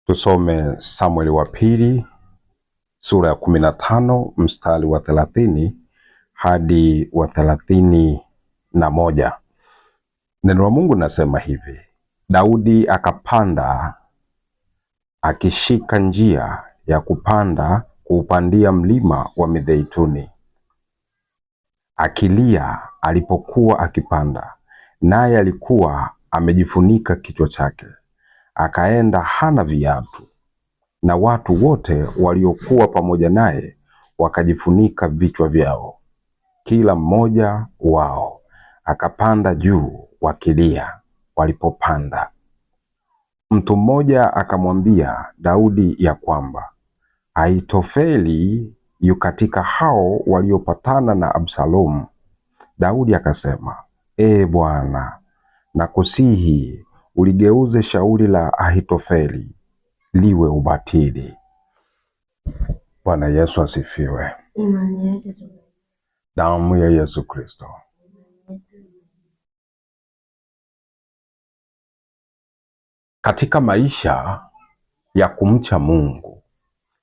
Tusome Samueli wa pili sura ya 15 mstari wa 30 hadi wa 31. Neno la Mungu nasema hivi: Daudi akapanda akishika njia ya kupanda kuupandia mlima wa Mizeituni, akilia alipokuwa akipanda, naye alikuwa amejifunika kichwa chake, akaenda hana viatu, na watu wote waliokuwa pamoja naye wakajifunika vichwa vyao, kila mmoja wao akapanda juu wakilia walipopanda. Mtu mmoja akamwambia Daudi ya kwamba Ahithofeli yu katika hao waliopatana na Absalomu. Daudi akasema, Ee Bwana, nakusihi uligeuze shauri la Ahithofeli liwe ubatili. Bwana Yesu asifiwe. Damu ya Yesu Kristo. Katika maisha ya kumcha Mungu,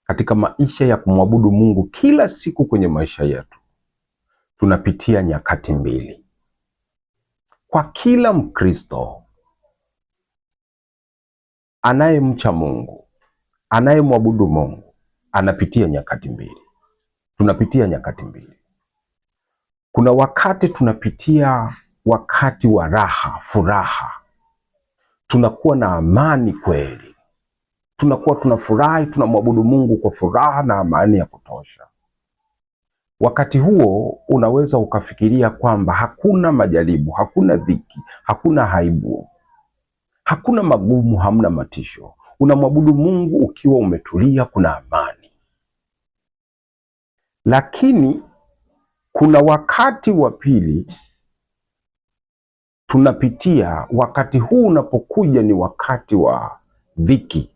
katika maisha ya kumwabudu Mungu kila siku kwenye maisha yetu, tunapitia nyakati mbili. Kwa kila Mkristo anayemcha Mungu, anayemwabudu Mungu, anapitia nyakati mbili. Tunapitia nyakati mbili. Kuna wakati tunapitia wakati wa raha, furaha. Tunakuwa na amani kweli. Tunakuwa tunafurahi, tunamwabudu Mungu kwa furaha na amani ya kutosha. Wakati huo unaweza ukafikiria kwamba hakuna majaribu, hakuna dhiki, hakuna aibu, hakuna magumu, hamna matisho. Unamwabudu Mungu ukiwa umetulia, kuna amani. Lakini kuna wakati wa pili tunapitia. Wakati huu unapokuja ni wakati wa dhiki.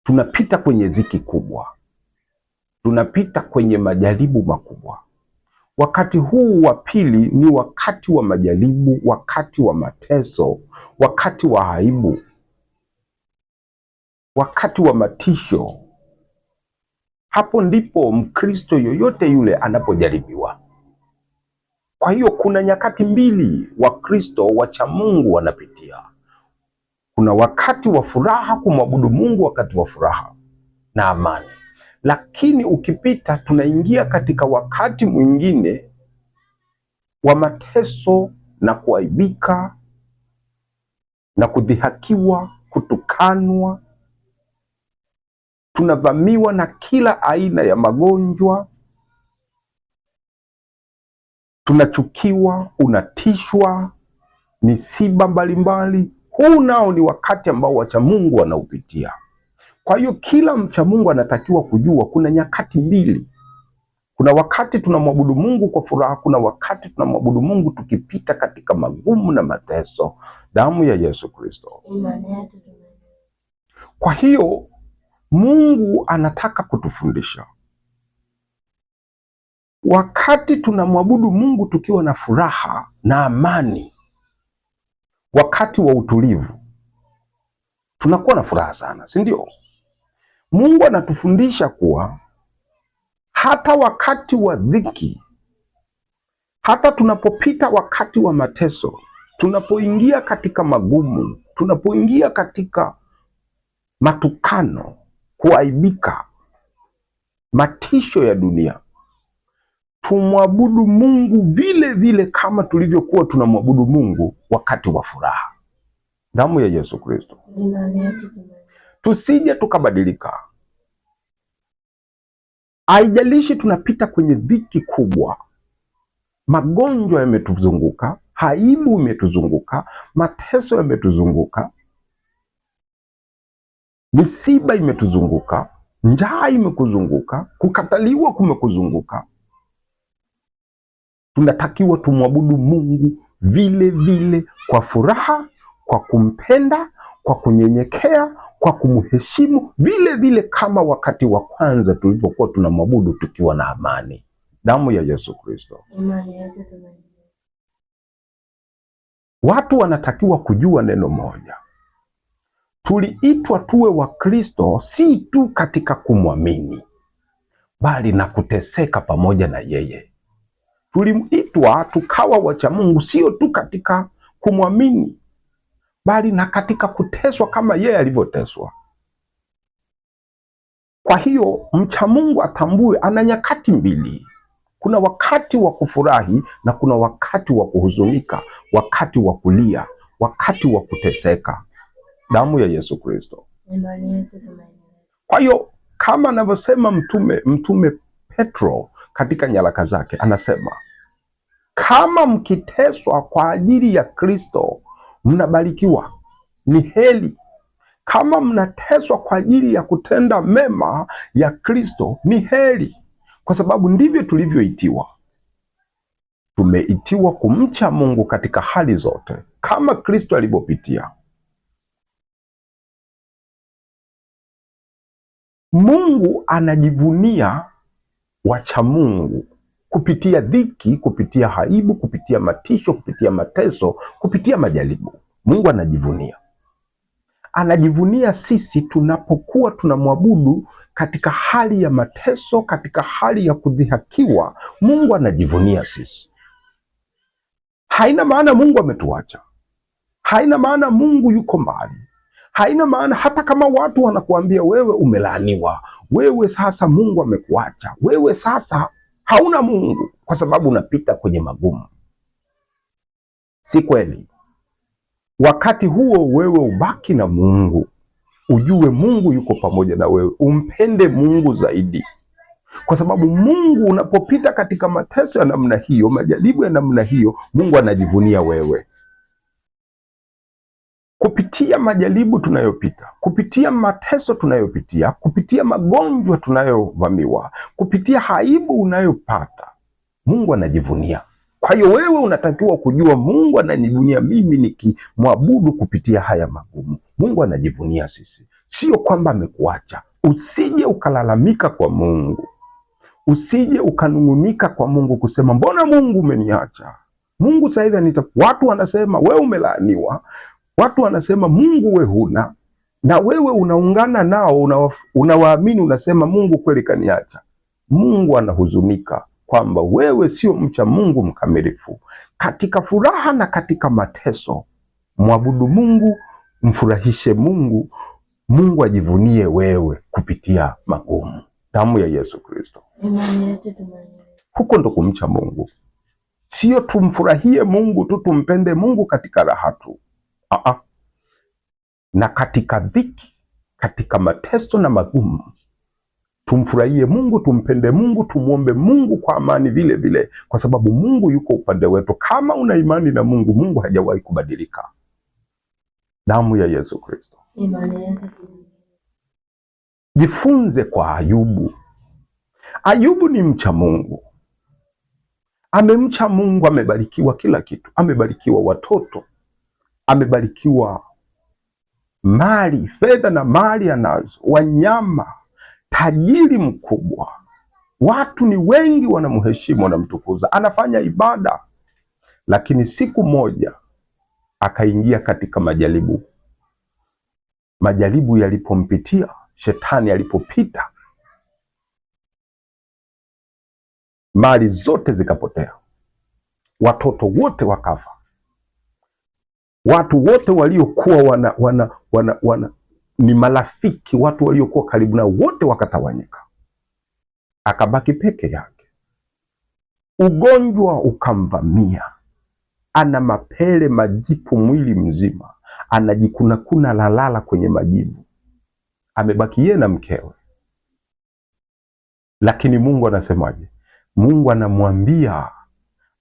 Tunapita kwenye dhiki kubwa, tunapita kwenye majaribu makubwa. Wakati huu wa pili ni wakati wa majaribu, wakati wa mateso, wakati wa aibu, wakati wa matisho. Hapo ndipo Mkristo yoyote yule anapojaribiwa. Kwa hiyo kuna nyakati mbili Wakristo wacha Mungu wanapitia. Kuna wakati wa furaha, kumwabudu Mungu, wakati wa furaha na amani. Lakini ukipita, tunaingia katika wakati mwingine wa mateso na kuaibika na kudhihakiwa, kutukanwa. Tunavamiwa na kila aina ya magonjwa, tunachukiwa, unatishwa, misiba mbalimbali. Huu nao ni wakati ambao wacha Mungu wanaupitia. Kwa hiyo kila mcha Mungu anatakiwa kujua kuna nyakati mbili. Kuna wakati tunamwabudu Mungu kwa furaha, kuna wakati tunamwabudu Mungu tukipita katika magumu na mateso. Damu ya Yesu Kristo. Kwa hiyo Mungu anataka kutufundisha, wakati tunamwabudu Mungu tukiwa na furaha na amani, wakati wa utulivu, tunakuwa na furaha sana, si ndio? Mungu anatufundisha kuwa hata wakati wa dhiki, hata tunapopita wakati wa mateso, tunapoingia katika magumu, tunapoingia katika matukano, kuaibika, matisho ya dunia, tumwabudu Mungu vile vile kama tulivyokuwa tunamwabudu Mungu wakati wa furaha. Damu ya Yesu Kristo. Tusije tukabadilika. Haijalishi tunapita kwenye dhiki kubwa, magonjwa yametuzunguka, aibu imetuzunguka, mateso yametuzunguka, misiba imetuzunguka, njaa imekuzunguka, kukataliwa kumekuzunguka. Tunatakiwa tumwabudu Mungu vile vile kwa furaha, kwa kumpenda, kwa kunyenyekea, kwa kumheshimu, vile vile kama wakati wa kwanza tulivyokuwa tunamwabudu tukiwa na amani. Damu ya Yesu Kristo. Watu wanatakiwa kujua neno moja. tuliitwa tuwe Wakristo si tu katika kumwamini, bali na kuteseka pamoja na yeye. Tuliitwa tukawa wacha Mungu sio tu katika kumwamini, bali na katika kuteswa kama yeye alivyoteswa. Kwa hiyo mcha Mungu atambue ana nyakati mbili. Kuna wakati wa kufurahi na kuna wakati wa kuhuzunika, wakati wa kulia, wakati wa kuteseka. Damu ya Yesu Kristo. Kwa hiyo kama anavyosema mtume Petro katika nyaraka zake, anasema kama mkiteswa kwa ajili ya Kristo mnabarikiwa, ni heri. Kama mnateswa kwa ajili ya kutenda mema ya Kristo ni heri, kwa sababu ndivyo tulivyoitiwa. Tumeitiwa kumcha Mungu katika hali zote kama Kristo alivyopitia. Mungu anajivunia wacha Mungu kupitia dhiki, kupitia aibu, kupitia matisho, kupitia mateso, kupitia majaribu. Mungu anajivunia sisi tunapokuwa tunamwabudu katika hali ya mateso, katika hali ya kudhihakiwa. Mungu anajivunia sisi. Haina maana Mungu ametuacha, haina maana Mungu yuko mbali, haina maana hata kama watu wanakuambia wewe umelaaniwa, wewe sasa Mungu amekuacha, wewe sasa hauna Mungu kwa sababu unapita kwenye magumu. Si kweli. Wakati huo wewe ubaki na Mungu, ujue Mungu yuko pamoja na wewe, umpende Mungu zaidi, kwa sababu Mungu unapopita katika mateso ya namna hiyo, majaribu ya namna hiyo, Mungu anajivunia wewe. Kupitia majaribu tunayopita, kupitia mateso tunayopitia, kupitia magonjwa tunayovamiwa, kupitia aibu unayopata, Mungu anajivunia. Kwa hiyo wewe unatakiwa kujua Mungu anajivunia mimi nikimwabudu kupitia haya magumu. Mungu anajivunia sisi, sio kwamba amekuacha. Usije ukalalamika kwa Mungu, usije ukanung'unika kwa Mungu kusema mbona Mungu umeniacha. Mungu sasa hivi watu wanasema wewe umelaaniwa, watu wanasema Mungu we huna, na wewe unaungana nao, unawaamini, unasema Mungu kweli kaniacha. Mungu anahuzunika kwamba wewe sio mcha Mungu mkamilifu. Katika furaha na katika mateso, mwabudu Mungu, mfurahishe Mungu, Mungu ajivunie wewe kupitia magumu. Damu ya Yesu Kristo. Huko ndo kumcha Mungu, sio tumfurahie Mungu tu, tumpende Mungu katika raha tu. Na katika dhiki, katika mateso na magumu, tumfurahie Mungu, tumpende Mungu, tumuombe Mungu kwa amani vile vile, kwa sababu Mungu yuko upande wetu. Kama una imani na Mungu, Mungu hajawahi kubadilika. Damu ya Yesu Kristo. Jifunze kwa Ayubu. Ayubu ni mcha Mungu, amemcha Mungu, amebarikiwa kila kitu, amebarikiwa watoto, amebarikiwa mali, fedha na mali anazo, wanyama, tajiri mkubwa, watu ni wengi wanamheshimu, wanamtukuza, anafanya ibada. Lakini siku moja akaingia katika majaribu. Majaribu yalipompitia, shetani alipopita, mali zote zikapotea, watoto wote wakafa, watu wote waliokuwa ni marafiki, watu waliokuwa karibu na wote wakatawanyika, akabaki peke yake. Ugonjwa ukamvamia, ana mapele, majipu mwili mzima, anajikunakuna, lalala kwenye majivu, amebaki yeye na mkewe. Lakini Mungu anasemaje? Mungu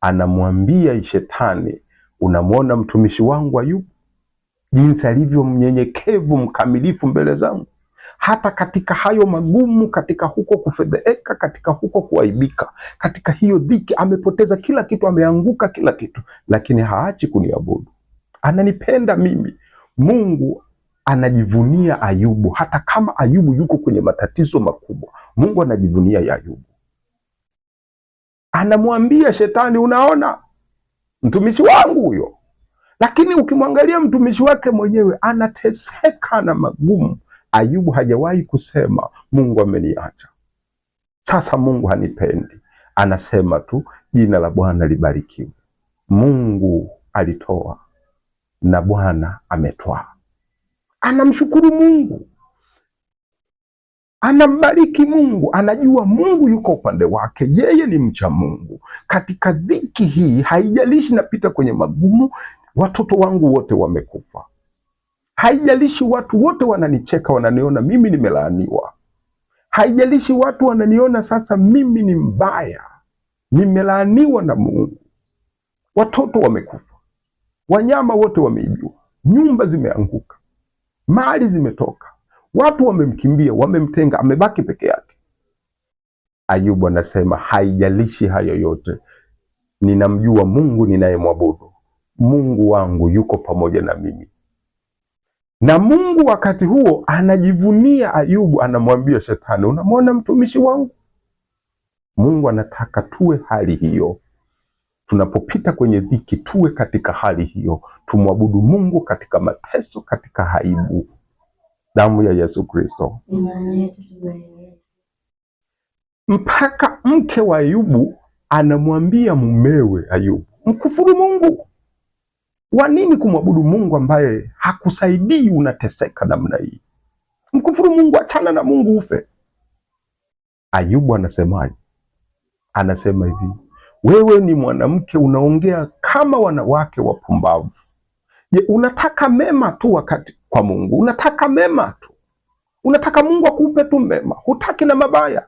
anamwambia shetani, unamwona mtumishi wangu Ayubu jinsi alivyo mnyenyekevu mkamilifu mbele zangu. Hata katika hayo magumu, katika huko kufedheka, katika huko kuaibika, katika hiyo dhiki, amepoteza kila kitu, ameanguka kila kitu, lakini haachi kuniabudu. Ananipenda mimi. Mungu anajivunia Ayubu. Hata kama Ayubu yuko kwenye matatizo makubwa, Mungu anajivunia ya Ayubu. Anamwambia shetani, unaona mtumishi wangu huyo, Lakini ukimwangalia mtumishi wake mwenyewe anateseka na magumu. Ayubu hajawahi kusema Mungu ameniacha, sasa Mungu hanipendi. Anasema tu jina la Bwana libarikiwe. Mungu alitoa na Bwana ametwaa. Anamshukuru Mungu, anambariki Mungu, anajua Mungu yuko upande wake, yeye ni mcha Mungu. Katika dhiki hii, haijalishi napita kwenye magumu, watoto wangu wote wamekufa, haijalishi watu wote wananicheka, wananiona mimi nimelaaniwa, haijalishi watu wananiona sasa mimi ni mbaya, nimelaaniwa na Mungu. Watoto wamekufa, wanyama wote wameibiwa, nyumba zimeanguka, mali zimetoka, watu wamemkimbia, wamemtenga, amebaki peke yake. Ayubu anasema haijalishi hayo yote, ninamjua Mungu ninayemwabudu. Mungu wangu yuko pamoja na mimi. Na Mungu wakati huo anajivunia Ayubu, anamwambia Shetani, unamwona mtumishi wangu? Mungu anataka tuwe hali hiyo. Tunapopita kwenye dhiki, tuwe katika hali hiyo, tumwabudu Mungu katika mateso, katika aibu. Damu ya Yesu Kristo. Mpaka mke wa Ayubu anamwambia mumewe Ayubu, mkufuru Mungu. Wa nini kumwabudu Mungu ambaye hakusaidii unateseka namna hii? Mkufuru Mungu, achana na Mungu ufe. Ayubu anasemaje? Anasema hivi, wewe ni mwanamke, unaongea kama wanawake wapumbavu. Je, unataka mema tu wakati kwa Mungu? Unataka mema tu, unataka Mungu akupe tu mema, hutaki na mabaya.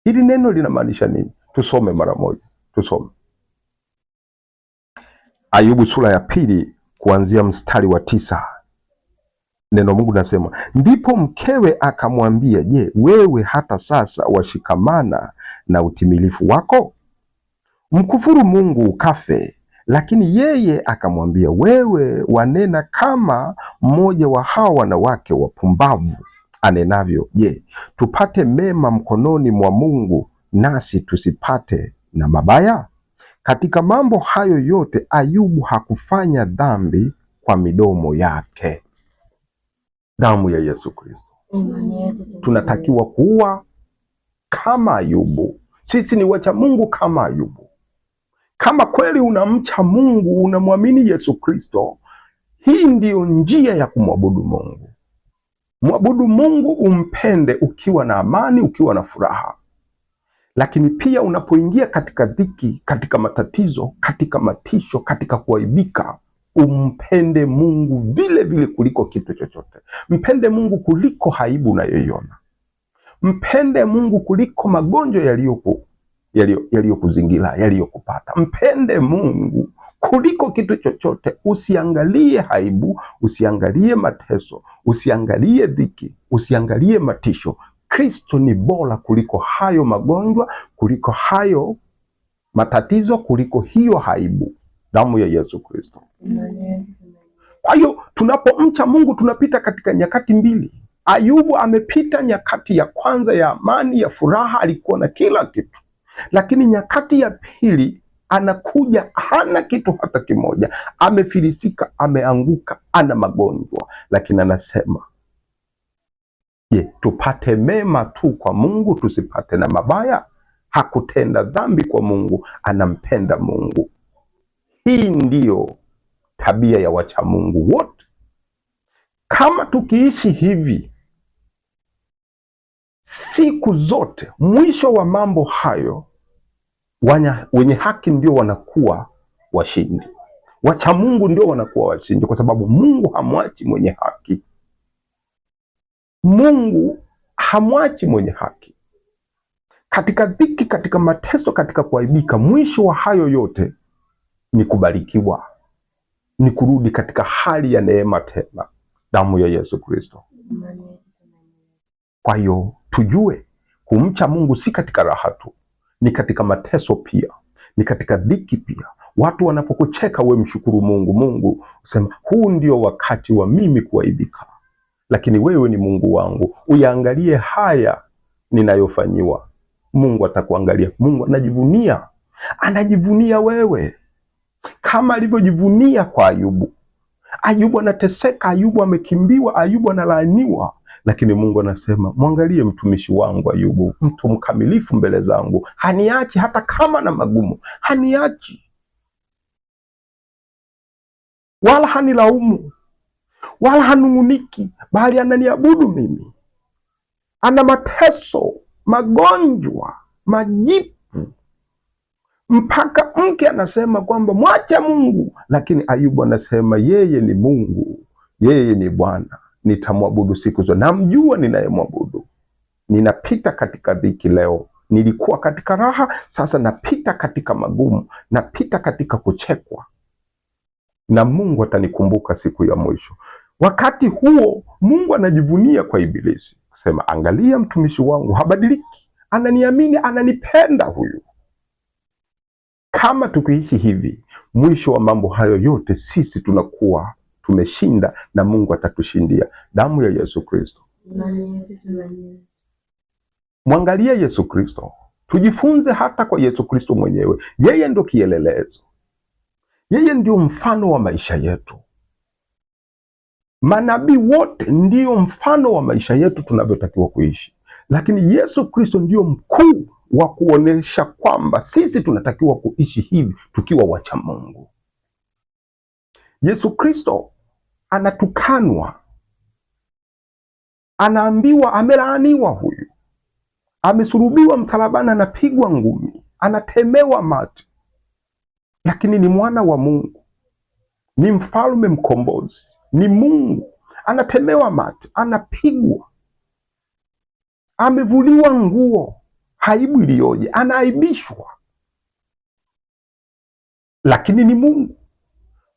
Hili neno linamaanisha nini? Tusome mara moja, tusome Ayubu sura ya 2 kuanzia mstari wa 9. Neno Mungu nasema, ndipo mkewe akamwambia, je, wewe hata sasa washikamana na utimilifu wako? Mkufuru Mungu ukafe. Lakini yeye akamwambia, wewe wanena kama mmoja wa hawa wanawake wapumbavu anenavyo. Je, tupate mema mkononi mwa Mungu, nasi tusipate na mabaya? Katika mambo hayo yote Ayubu hakufanya dhambi kwa midomo yake. Damu ya Yesu Kristo. Tunatakiwa kuwa kama Ayubu. Sisi ni wacha Mungu kama Ayubu. Kama kweli unamcha Mungu, unamwamini Yesu Kristo, hii ndiyo njia ya kumwabudu Mungu. Mwabudu Mungu, umpende ukiwa na amani, ukiwa na furaha. Lakini pia unapoingia katika dhiki, katika matatizo, katika matisho, katika kuaibika, umpende Mungu vile vile kuliko kitu chochote. Mpende Mungu kuliko aibu unayoiona. Mpende Mungu kuliko magonjwa yaliyokuzingira, yaliyokupata. Mpende Mungu kuliko kitu chochote. Usiangalie aibu, usiangalie mateso, usiangalie dhiki, usiangalie matisho. Kristo ni bora kuliko hayo magonjwa, kuliko hayo matatizo, kuliko hiyo aibu. Damu ya Yesu Kristo. Kwa hiyo tunapomcha Mungu tunapita katika nyakati mbili. Ayubu amepita nyakati ya kwanza ya amani, ya furaha, alikuwa na kila kitu. Lakini nyakati ya pili anakuja hana kitu hata kimoja, amefilisika, ameanguka, ana magonjwa. Lakini anasema, je, tupate mema tu kwa Mungu, tusipate na mabaya? Hakutenda dhambi kwa Mungu, anampenda Mungu. Hii ndiyo tabia ya wacha Mungu wote. Kama tukiishi hivi siku zote, mwisho wa mambo hayo wenye haki ndio wanakuwa washindi. Wacha Mungu ndio wanakuwa washindi, kwa sababu Mungu hamwachi mwenye haki. Mungu hamwachi mwenye haki. Katika dhiki, katika mateso, katika kuaibika, mwisho wa hayo yote ni kubarikiwa, ni kurudi katika hali ya neema tena. Damu ya Yesu Kristo. Kwa hiyo tujue kumcha Mungu si katika raha tu, ni katika mateso pia, ni katika dhiki pia. Watu wanapokucheka, we mshukuru Mungu. Mungu usema, huu ndio wakati wa mimi kuaibika, lakini wewe ni Mungu wangu, uyaangalie haya ninayofanyiwa. Mungu atakuangalia. Mungu anajivunia wewe. kama alivyojivunia kwa Ayubu. Ayubu anateseka, Ayubu amekimbiwa, Ayubu analaaniwa, lakini Mungu anasema, mwangalie mtumishi wangu Ayubu, mtu mkamilifu mbele zangu, haniachi hata kama na magumu, haniachi wala hanilaumu wala hanung'uniki, bali ananiabudu mimi. Ana mateso, magonjwa, majipu, mpaka mke anasema kwamba mwacha Mungu, lakini Ayubu anasema yeye ni Mungu, yeye ni Bwana, nitamwabudu siku zote, namjua ninayemwabudu. Ninapita katika dhiki leo, nilikuwa katika raha, sasa napita katika magumu, napita katika kuchekwa, na Mungu atanikumbuka siku ya mwisho. Wakati huo Mungu anajivunia kwa Ibilisi, kusema angalia mtumishi wangu habadiliki, ananiamini, ananipenda huyu. Kama tukiishi hivi, mwisho wa mambo hayo yote sisi tunakuwa tumeshinda na Mungu atatushindia. Damu ya Yesu Kristo. Mwangalie Yesu Kristo, tujifunze hata kwa Yesu Kristo mwenyewe. Yeye ndio kielelezo, yeye ndio mfano wa maisha yetu. Manabii wote ndio mfano wa maisha yetu tunavyotakiwa kuishi, lakini Yesu Kristo ndio mkuu wa kuonesha kwamba sisi tunatakiwa kuishi hivi tukiwa wacha Mungu. Yesu Kristo anatukanwa, anaambiwa amelaaniwa huyu, amesulubiwa msalabani, anapigwa ngumi, anatemewa mate, lakini ni mwana wa Mungu, ni mfalme mkombozi, ni Mungu. Anatemewa mate, anapigwa, amevuliwa nguo, aibu iliyoje, anaaibishwa, lakini ni Mungu.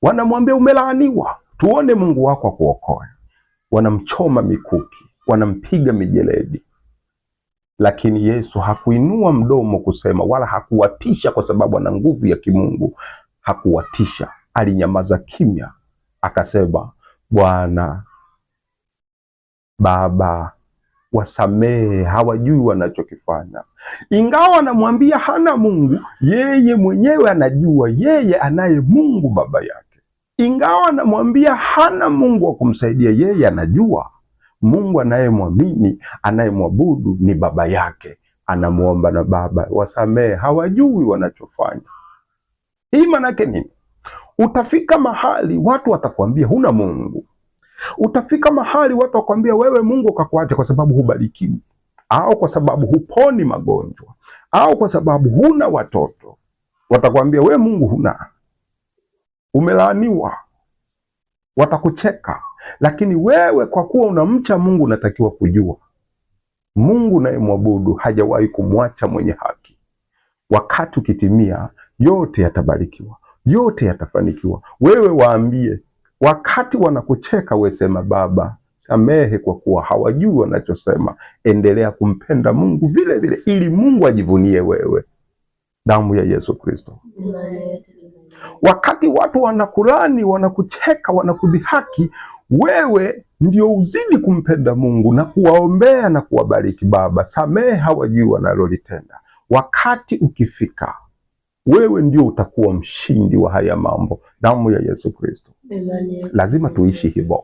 Wanamwambia umelaaniwa, tuone Mungu wako akuokoe. Wanamchoma mikuki, wanampiga mijeledi, lakini Yesu hakuinua mdomo kusema, wala hakuwatisha, kwa sababu ana nguvu ya kimungu. Hakuwatisha, alinyamaza kimya, akasema, Bwana, Baba, wasamehe, hawajui wanachokifanya. Ingawa anamwambia hana Mungu, yeye mwenyewe anajua yeye anaye Mungu baba yake. Ingawa anamwambia hana Mungu wa kumsaidia, yeye anajua Mungu anayemwamini, anayemwabudu ni baba yake. Anamuomba na Baba, wasamehe, hawajui wanachofanya. Hii maana yake nini? Utafika mahali watu watakwambia huna Mungu. Utafika mahali watu wakwambia wewe Mungu kakuacha kwa sababu hubarikiwi, au kwa sababu huponi magonjwa, au kwa sababu huna watoto. Watakwambia wewe Mungu huna, umelaaniwa, watakucheka. Lakini wewe kwa kuwa unamcha Mungu, unatakiwa kujua Mungu unayemwabudu hajawahi kumwacha mwenye haki. Wakati ukitimia, yote yatabarikiwa, yote yatafanikiwa. Wewe waambie, wakati wanakucheka, wewe sema, Baba samehe, kwa kuwa hawajui wanachosema. Endelea kumpenda Mungu vile vile, ili Mungu ajivunie wewe. Damu ya Yesu Kristo. Wakati watu wanakulani, wanakucheka, wanakudhihaki, wewe ndio uzidi kumpenda Mungu na kuwaombea na kuwabariki. Baba samehe, hawajui wanalolitenda. Wakati ukifika, wewe ndio utakuwa mshindi wa haya mambo. Damu ya Yesu Kristo. Lazima tuishi hivyo,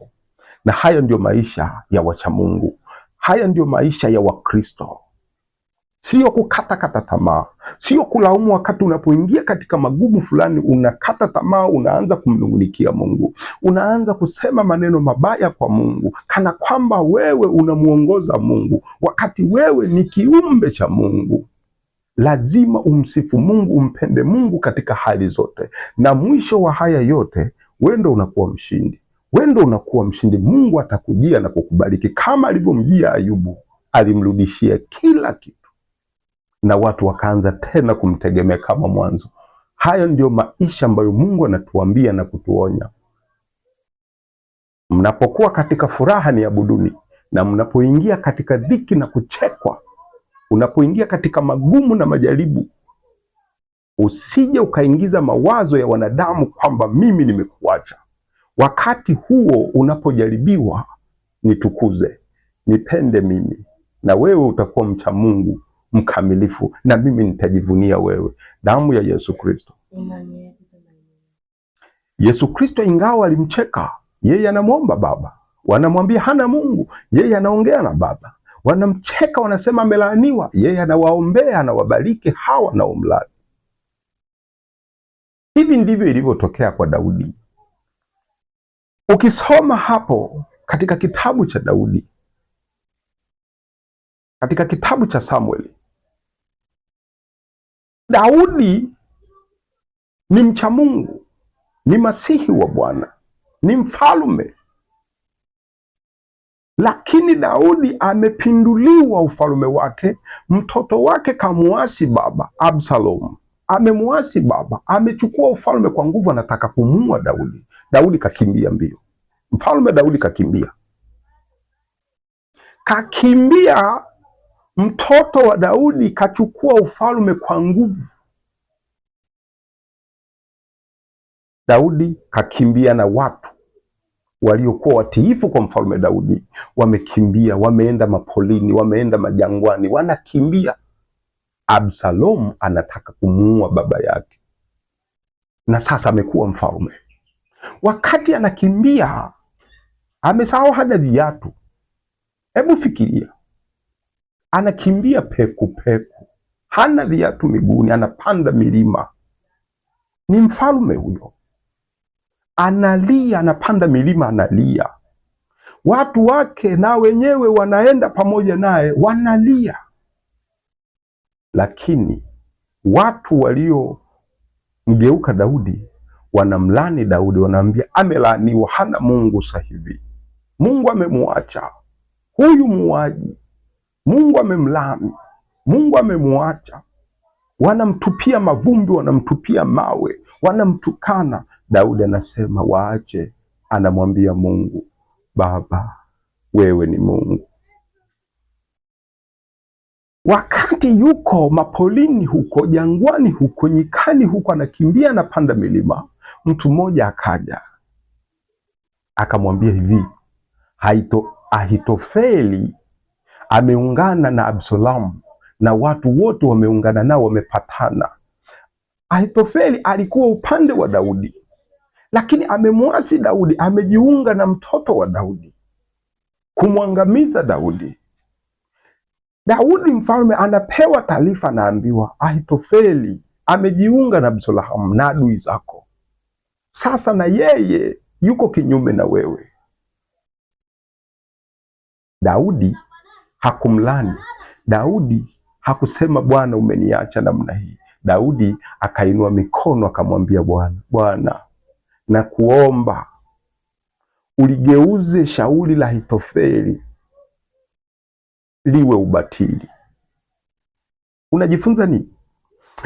na haya ndio maisha ya wacha Mungu. Haya ndio maisha ya Wakristo. Sio kukata tamaa, sio kulaumu wakati unapoingia katika magumu fulani, unakata tamaa, unaanza kumnungunikia Mungu, unaanza kusema maneno mabaya kwa Mungu, kana kwamba wewe unamuongoza Mungu, wakati wewe ni kiumbe cha Mungu. Lazima umsifu Mungu, umpende Mungu katika hali zote, na mwisho wa haya yote wewe ndio unakuwa mshindi. Wewe ndio unakuwa mshindi. Mungu atakujia na kukubariki kama alivyomjia Ayubu, alimrudishia kila kitu, na watu wakaanza tena kumtegemea kama mwanzo. Hayo ndio maisha ambayo Mungu anatuambia na kutuonya. Mnapokuwa katika furaha ni abuduni, na mnapoingia katika dhiki na kuchekwa, unapoingia katika magumu na majaribu, usije ukaingiza mawazo ya wanadamu kwamba mimi nimekuacha. Wakati huo unapojaribiwa, nitukuze, nipende mimi, na wewe utakuwa mcha Mungu mkamilifu, na mimi nitajivunia wewe. Damu ya Yesu Kristo. Yesu Kristo ingawa alimcheka, yeye anamwomba Baba. Wanamwambia hana Mungu, yeye anaongea na Baba. Wanamcheka, wanasema amelaaniwa, yeye anawaombea, anawabariki hawa wanaomlaani. Hivi ndivyo ilivyotokea kwa Daudi. Ukisoma hapo katika kitabu cha Daudi, katika kitabu cha Samueli, Daudi ni mcha Mungu, ni masihi wa Bwana, ni mfalme, lakini Daudi amepinduliwa ufalme wake. Mtoto wake kamuasi baba, Absalom amemuasi baba, amechukua ufalme kwa nguvu, anataka kumuua Daudi. Daudi kakimbia mbio, mfalme Daudi kakimbia. Mtoto wa Daudi kachukua ufalme kwa nguvu. Daudi kakimbia na watu waliokuwa watiifu kwa mfalme Daudi, wamekimbia, wameenda mapolini, wameenda majangwani, wanakimbia. Absalom anataka kumuua baba yake, na sasa amekuwa mfalme. Wakati anakimbia, amesahau hata viatu. Hebu fikiria, anakimbia peku peku, hana viatu miguuni, anapanda milima. Ni mfalme huyo, analia, anapanda milima, analia. Watu wake na wenyewe wanaenda pamoja naye, wanalia. Lakini watu waliomgeuka Daudi wanamlani Daudi, wanaambia amelaaniwa, hana Mungu sasa hivi, Mungu amemwacha huyu muuaji, Mungu amemlani, Mungu amemwacha. Wanamtupia mavumbi, wanamtupia mawe, wanamtukana. Daudi anasema waache, anamwambia Mungu, Baba wewe ni Mungu. Wakati yuko mapolini huko, jangwani huko, nyikani huko, anakimbia, anapanda milima, mtu mmoja akaja akamwambia hivi, Ahithofeli ameungana na Absalomu na watu wote wameungana nao, wamepatana. Ahithofeli alikuwa upande wa Daudi, lakini amemwasi Daudi, amejiunga na mtoto wa Daudi kumwangamiza Daudi. Daudi mfalme anapewa taarifa, anaambiwa Ahithofeli amejiunga na Absalomu na adui zako. Sasa na yeye yuko kinyume na wewe. Daudi hakumlani, Daudi hakusema Bwana umeniacha namna hii. Daudi akainua mikono akamwambia Bwana, na kuomba uligeuze shauri la Ahithofeli liwe ubatili. Unajifunza nini?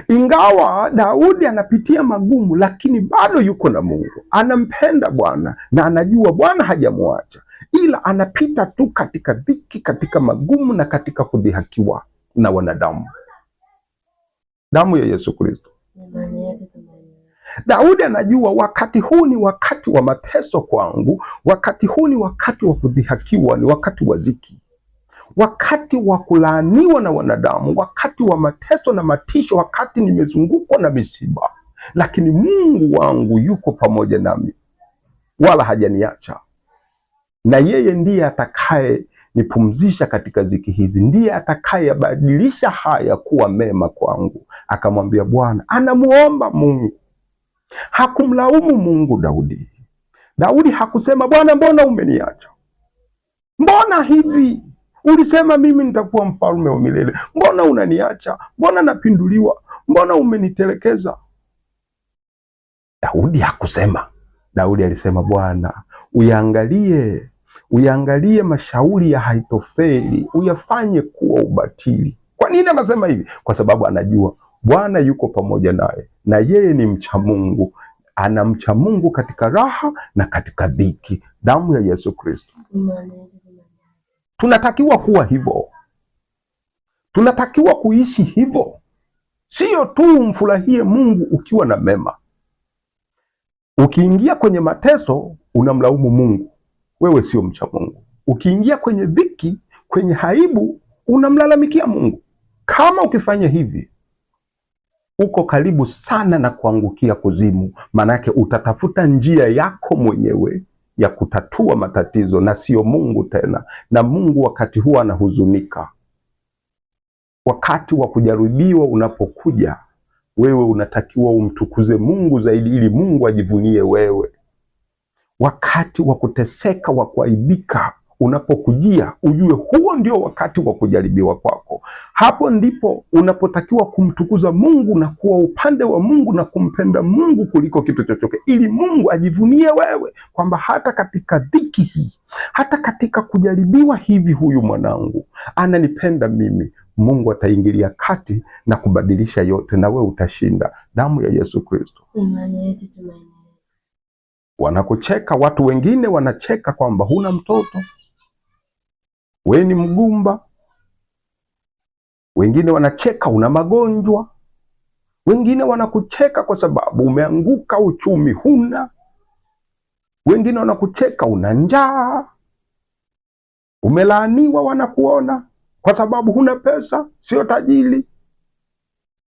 Ingawa Daudi anapitia magumu, lakini bado yuko na Mungu, anampenda Bwana na anajua Bwana hajamwacha, ila anapita tu katika dhiki, katika magumu na katika kudhihakiwa na wanadamu. Damu ya Yesu Kristo. Daudi anajua wakati huu ni wakati wa mateso kwangu, wakati huu ni wakati wa kudhihakiwa, ni wakati wa ziki, wakati wa kulaaniwa na wanadamu, wakati wa mateso na matisho, wakati nimezungukwa na misiba, lakini Mungu wangu yuko pamoja nami, wala hajaniacha. Na yeye ndiye atakaye nipumzisha katika ziki hizi, ndiye atakayebadilisha haya kuwa mema kwangu. Akamwambia Bwana, anamuomba Mungu, hakumlaumu Mungu. Daudi hakusema Bwana, mbona umeniacha? Mbona hivi? Ulisema mimi nitakuwa mfalme wa milele, mbona unaniacha? Mbona napinduliwa? Mbona umenitelekeza? Daudi hakusema. Daudi alisema Bwana, uyaangalie mashauri ya Ahithofeli, uyafanye kuwa ubatili. Kwa nini anasema hivi? Kwa sababu anajua Bwana yuko pamoja naye, na yeye ni mcha Mungu, anamcha Mungu katika raha na katika dhiki. Damu ya Yesu Kristo. Tunatakiwa kuwa hivyo, tunatakiwa kuishi hivyo, sio tu umfurahie Mungu ukiwa na mema. Ukiingia kwenye mateso unamlaumu Mungu, wewe sio mcha Mungu. Ukiingia kwenye dhiki, kwenye aibu, unamlalamikia Mungu. Kama ukifanya hivi, uko karibu sana na kuangukia kuzimu. Manake utatafuta njia yako mwenyewe ya kutatua matatizo na sio Mungu tena, na Mungu wakati huo anahuzunika. Wakati wa kujaribiwa unapokuja, wewe unatakiwa umtukuze Mungu zaidi ili Mungu ajivunie wewe. Wakati wa kuteseka, wa kuaibika unapokujia, ujue huo ndio wakati wa kujaribiwa kwako. Hapo ndipo unapotakiwa kumtukuza Mungu na kuwa upande wa Mungu na kumpenda Mungu kuliko kitu chochote, ili Mungu ajivunie wewe kwamba hata katika dhiki hii, hata katika kujaribiwa hivi, huyu mwanangu ananipenda mimi. Mungu ataingilia kati na kubadilisha yote, na wewe utashinda. Damu ya Yesu Kristo. Wanakucheka watu wengine, wanacheka kwamba huna mtoto, we ni mgumba. Wengine wanacheka una magonjwa. Wengine wanakucheka kwa sababu umeanguka, uchumi huna. Wengine wanakucheka una njaa, umelaaniwa, wanakuona kwa sababu huna pesa, sio tajiri.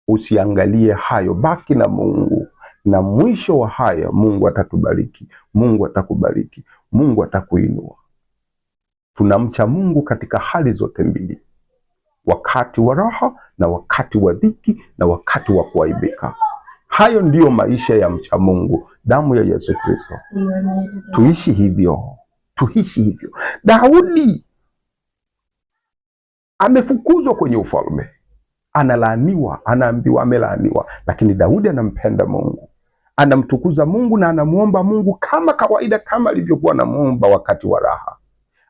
Usiangalie hayo, baki na Mungu, na mwisho wa haya Mungu atatubariki, Mungu atakubariki, Mungu atakuinua. Tunamcha Mungu katika hali zote mbili, wakati wa raha na wakati wa dhiki na wakati wa kuaibika. Hayo ndiyo maisha ya mcha Mungu. Damu ya Yesu Kristo. Tuishi hivyo, tuishi hivyo. Daudi amefukuzwa kwenye ufalme, analaaniwa, anaambiwa amelaaniwa, lakini Daudi anampenda Mungu, anamtukuza Mungu na anamuomba Mungu kama kawaida, kama alivyokuwa anamuomba wakati wa raha.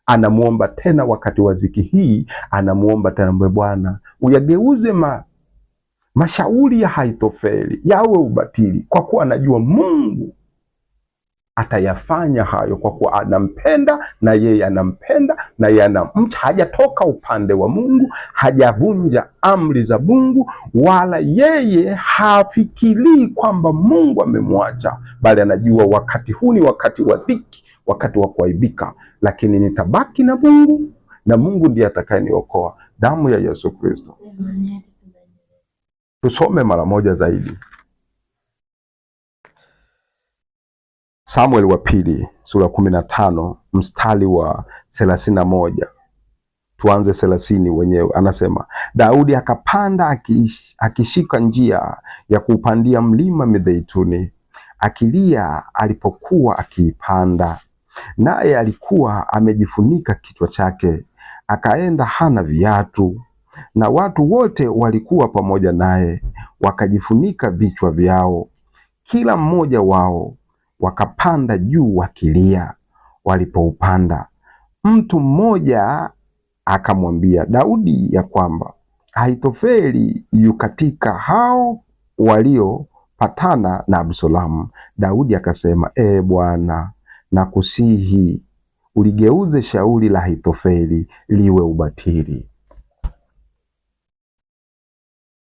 Anamuomba tena wakati wa ziki hii, anamuomba tena, Bwana uyageuze mashauri ya Ahithofeli yawe ubatili, kwa kuwa anajua Mungu atayafanya hayo, kwa kuwa anampenda na yeye anampenda na yeye anamcha. Hajatoka upande wa Mungu, hajavunja amri za Mungu, wala yeye hafikirii kwamba Mungu amemwacha, bali anajua wakati huu ni wakati wa dhiki, wakati wa kuaibika, lakini nitabaki na Mungu na Mungu ndiye atakayeniokoa. Damu ya Yesu Kristo. Tusome mara moja zaidi Samueli wa pili sura 15 mstari wa 31. Tuanze 30 wenyewe. Anasema, Daudi akapanda akishika njia ya kuupandia mlima Mizeituni, akilia alipokuwa akiipanda, naye alikuwa amejifunika kichwa chake, akaenda hana viatu. Na watu wote walikuwa pamoja naye wakajifunika vichwa vyao, kila mmoja wao wakapanda juu wakilia. Walipoupanda, mtu mmoja akamwambia Daudi ya kwamba Ahithofeli yu katika hao waliopatana na Absalomu. Daudi akasema, Bwana, nakusihi uligeuze shauri la Ahithofeli liwe ubatili.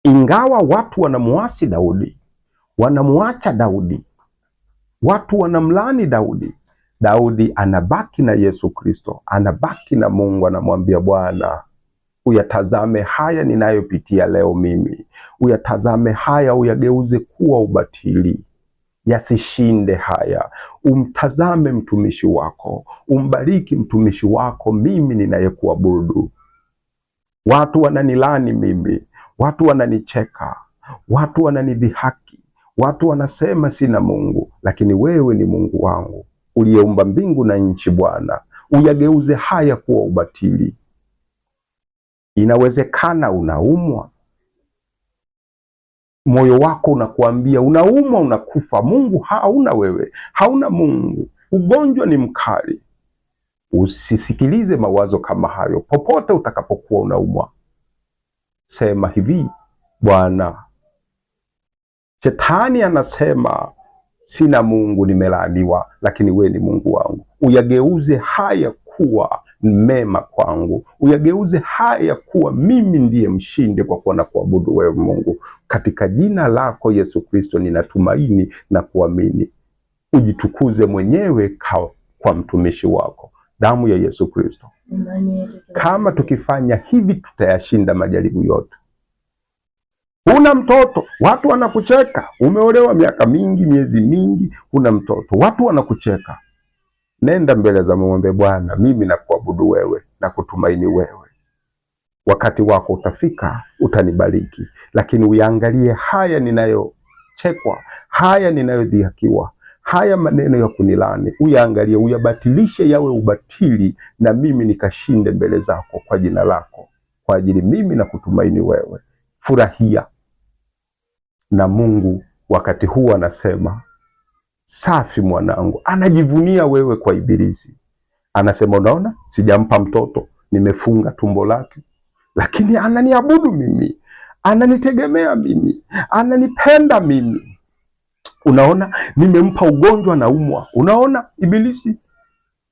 Ingawa watu wanamuasi Daudi, wanamuacha Daudi, watu wanamlani Daudi, Daudi anabaki na Yesu Kristo, anabaki na Mungu. Anamwambia, Bwana uyatazame haya ninayopitia leo mimi, uyatazame haya, uyageuze kuwa ubatili, yasishinde haya. Umtazame mtumishi wako, umbariki mtumishi wako mimi ninayekuabudu. Watu wananilani mimi, watu wananicheka, watu wananidhihaki, watu wanasema sina Mungu, lakini wewe ni Mungu wangu uliyeumba mbingu na nchi. Bwana, uyageuze haya kuwa ubatili. Inawezekana unaumwa, moyo wako unakuambia unaumwa, unakufa, Mungu hauna, wewe hauna Mungu, ugonjwa ni mkali. Usisikilize mawazo kama hayo. Popote utakapokuwa unaumwa, sema hivi, Bwana, Shetani anasema sina Mungu, nimelaaniwa, lakini we ni Mungu wangu. Uyageuze haya kuwa mema kwangu, uyageuze haya kuwa mimi ndiye mshinde, kwa kuwa na kuabudu wewe Mungu. Katika jina lako Yesu Kristo ninatumaini na kuamini. Ujitukuze mwenyewe kwa mtumishi wako. Damu ya Yesu Kristo. Kama tukifanya hivi tutayashinda majaribu yote. Huna mtoto, watu wanakucheka. Umeolewa miaka mingi, miezi mingi, huna mtoto, watu wanakucheka. Nenda mbele za Mungu, Bwana, mimi nakuabudu wewe na kutumaini wewe. Wakati wako utafika, utanibariki. Lakini uyaangalie haya ninayochekwa, haya ninayodhihakiwa, haya maneno ya kunilani, uyaangalie, uyabatilishe yawe ubatili, na mimi nikashinde mbele zako kwa jina lako, kwa ajili mimi na kutumaini wewe. Furahia. Na Mungu wakati huu anasema, safi mwanangu. Anajivunia wewe kwa Ibilisi. Anasema, unaona, sijampa mtoto, nimefunga tumbo lake, lakini ananiabudu mimi, ananitegemea mimi, ananipenda mimi. Unaona, nimempa ugonjwa na umwa. Unaona, Ibilisi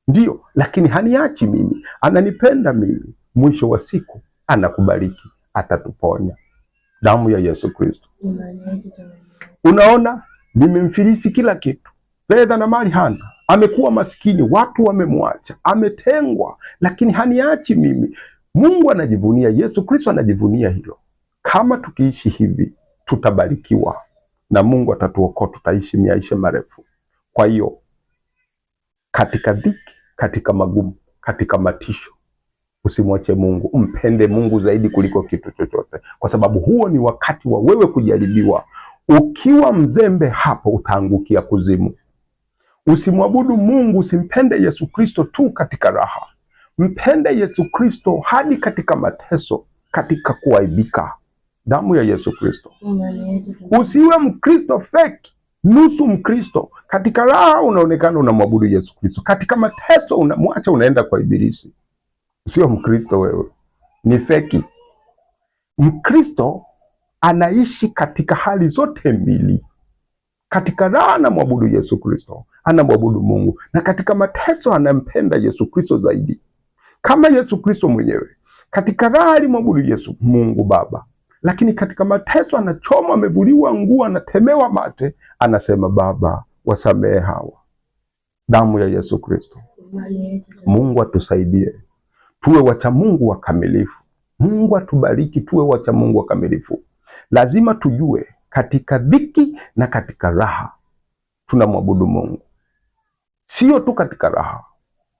ndio, lakini haniachi mimi, ananipenda mimi. Mwisho wa siku anakubariki, atatuponya. Damu ya Yesu Kristo. Unaona, nimemfilisi kila kitu, fedha na mali hana, amekuwa maskini, watu wamemwacha, ametengwa, lakini haniachi mimi. Mungu anajivunia, Yesu Kristo anajivunia hilo. Kama tukiishi hivi, tutabarikiwa na Mungu atatuokoa, tutaishi maisha marefu. Kwa hiyo katika dhiki, katika magumu, katika matisho, usimwache Mungu. Mpende Mungu zaidi kuliko kitu chochote, kwa sababu huo ni wakati wa wewe kujaribiwa. Ukiwa mzembe, hapo utaangukia kuzimu. Usimwabudu Mungu, usimpende Yesu Kristo tu katika raha. Mpende Yesu Kristo hadi katika mateso, katika kuaibika. Damu ya Yesu Kristo. Usiwe Mkristo fake, nusu Mkristo. Katika raha unaonekana unamwabudu Yesu Kristo, katika mateso unamwacha, unaenda kwa Ibilisi. Sio Mkristo wewe, ni feki. Mkristo anaishi katika hali zote mbili. Katika raha anamwabudu Yesu Kristo, anamwabudu Mungu, na katika mateso anampenda Yesu Kristo zaidi, kama Yesu Kristo mwenyewe. Katika raha alimwabudu Yesu Mungu Baba, lakini katika mateso anachoma, amevuliwa nguo, anatemewa mate, anasema, Baba, wasamehe hawa. Damu ya Yesu Kristo. Mungu atusaidie tuwe wacha Mungu wakamilifu. Mungu atubariki tuwe wacha Mungu wakamilifu. Lazima tujue katika dhiki na katika raha tunamwabudu Mungu, sio tu katika raha.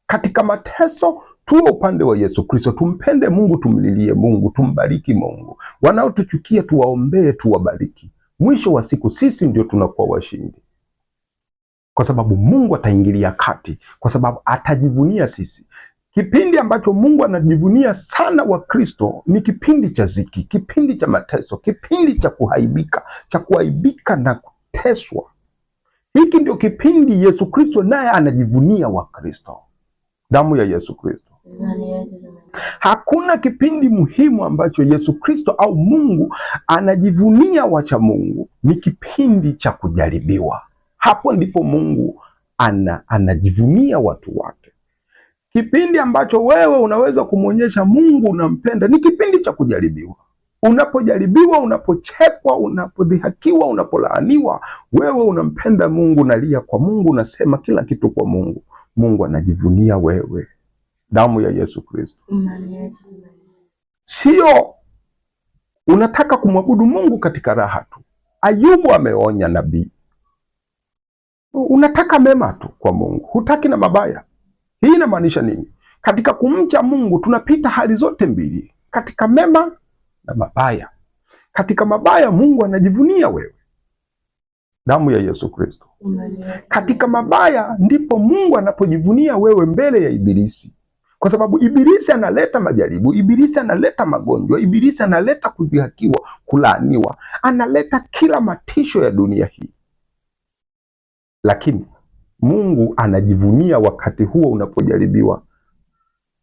Katika mateso tuwe upande wa Yesu Kristo, tumpende Mungu, tumlilie Mungu, tumbariki Mungu. Wanaotuchukia tuwaombee, tuwabariki. Mwisho wa siku sisi ndio tunakuwa washindi, kwa sababu Mungu ataingilia kati, kwa sababu atajivunia sisi. Kipindi ambacho Mungu anajivunia sana wa Kristo ni kipindi cha ziki, kipindi cha mateso, kipindi cha kuaibika na kuteswa. Hiki ndio kipindi Yesu Kristo naye anajivunia wa Kristo. Damu ya Yesu Kristo. Hakuna kipindi muhimu ambacho Yesu Kristo au Mungu anajivunia wacha Mungu, ni kipindi cha kujaribiwa. Hapo ndipo Mungu anajivunia watu wake. Kipindi ambacho wewe unaweza kumwonyesha Mungu unampenda ni kipindi cha kujaribiwa. Unapojaribiwa, unapochekwa, unapodhihakiwa, unapolaaniwa, wewe unampenda Mungu, unalia kwa Mungu, unasema kila kitu kwa Mungu. Mungu anajivunia wewe. Damu ya Yesu Kristo. Sio unataka kumwabudu Mungu katika raha tu. Ayubu ameonya nabii, unataka mema tu kwa Mungu, hutaki na mabaya. Hii inamaanisha nini? Katika kumcha Mungu tunapita hali zote mbili, katika mema na mabaya. Katika mabaya Mungu anajivunia wewe. Damu ya Yesu Kristo. Katika mabaya ndipo Mungu anapojivunia wewe mbele ya Ibilisi, kwa sababu Ibilisi analeta majaribu, Ibilisi analeta magonjwa, Ibilisi analeta kudhihakiwa, kulaaniwa, analeta kila matisho ya dunia hii, lakini Mungu anajivunia wakati huo unapojaribiwa.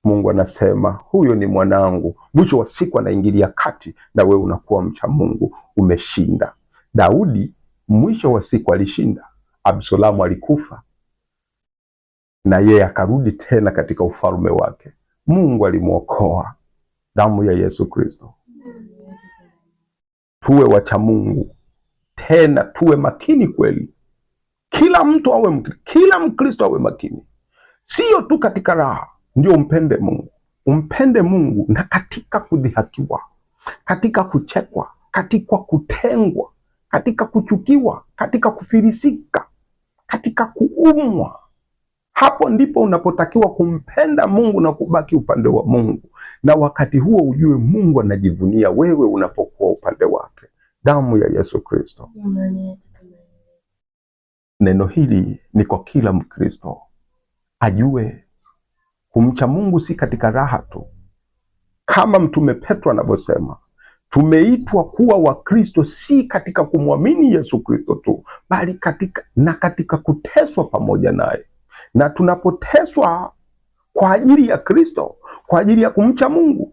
Mungu anasema, huyo ni mwanangu. Mwisho wa siku anaingilia kati na wewe unakuwa mcha Mungu, umeshinda. Daudi mwisho wa siku alishinda. Absalomu alikufa na yeye akarudi tena katika ufalme wake. Mungu alimuokoa. Damu ya Yesu Kristo. Tuwe wacha Mungu, tena tuwe makini kweli. Kila mtu awe kila Mkristo awe makini, sio tu katika raha ndio umpende Mungu. Umpende Mungu na katika kudhihakiwa, katika kuchekwa, katika kutengwa, katika kuchukiwa, katika kufilisika, katika kuumwa. Hapo ndipo unapotakiwa kumpenda Mungu na kubaki upande wa Mungu, na wakati huo ujue Mungu anajivunia wewe unapokuwa upande wake. Damu ya Yesu Kristo. Neno hili ni kwa kila Mkristo ajue kumcha Mungu si katika raha tu, kama Mtume Petro anavyosema, tumeitwa kuwa Wakristo si katika kumwamini Yesu Kristo tu, bali katika kuteswa pamoja naye. Na tunapoteswa kwa ajili ya Kristo, kwa ajili ya kumcha Mungu,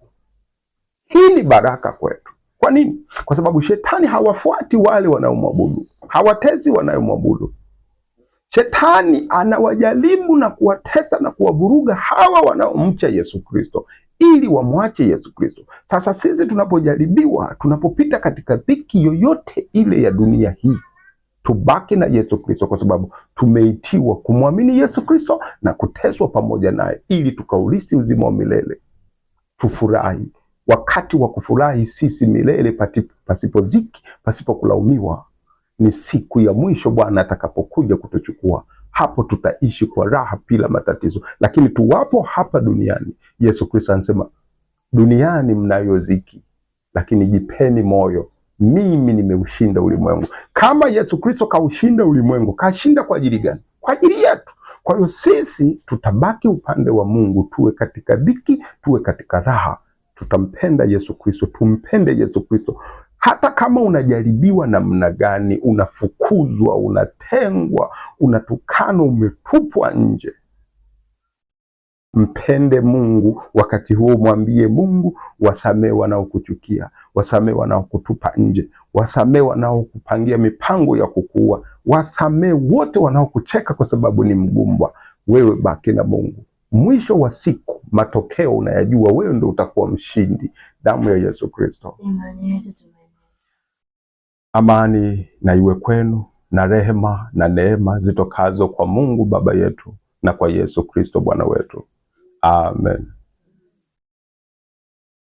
hii ni baraka kwetu. Kwa nini? Kwa sababu shetani hawafuati wale wanaomwabudu, hawatesi wanaomwabudu. Shetani anawajaribu na kuwatesa na kuwavuruga hawa wanaomcha Yesu Kristo ili wamwache Yesu Kristo. Sasa sisi tunapojaribiwa, tunapopita katika dhiki yoyote ile ya dunia hii, tubaki na Yesu Kristo, kwa sababu tumeitiwa kumwamini Yesu Kristo na kuteswa pamoja naye ili tukaurithi uzima wa milele. Tufurahi. Wakati wa kufurahi sisi milele pasipo ziki, pasipo kulaumiwa, ni siku ya mwisho Bwana atakapokuja kutuchukua. Hapo tutaishi kwa raha bila matatizo. Lakini tuwapo hapa duniani, Yesu Kristo anasema, duniani mnayo ziki, lakini jipeni moyo, mimi nimeushinda ulimwengu. Kama Yesu Kristo kaushinda ulimwengu, kashinda kwa ajili gani? Kwa ajili yetu. Kwa hiyo sisi tutabaki upande wa Mungu, tuwe katika dhiki, tuwe katika raha. Tutampenda Yesu Kristo, tumpende Yesu Kristo. Hata kama unajaribiwa namna gani, unafukuzwa, unatengwa, unatukanwa, umetupwa nje, mpende Mungu. Wakati huo mwambie Mungu, wasamee wanaokuchukia, wasamee wanaokutupa nje, wasamee wanaokupangia mipango ya kukuua, wasamee wote wanaokucheka kwa sababu ni mgumbwa. Wewe baki na Mungu. Mwisho wa siku matokeo unayajua, wewe ndio utakuwa mshindi. Damu ya Yesu Kristo. Amani na iwe kwenu, na rehema na neema zitokazo kwa Mungu Baba yetu na kwa Yesu Kristo Bwana wetu. Amen.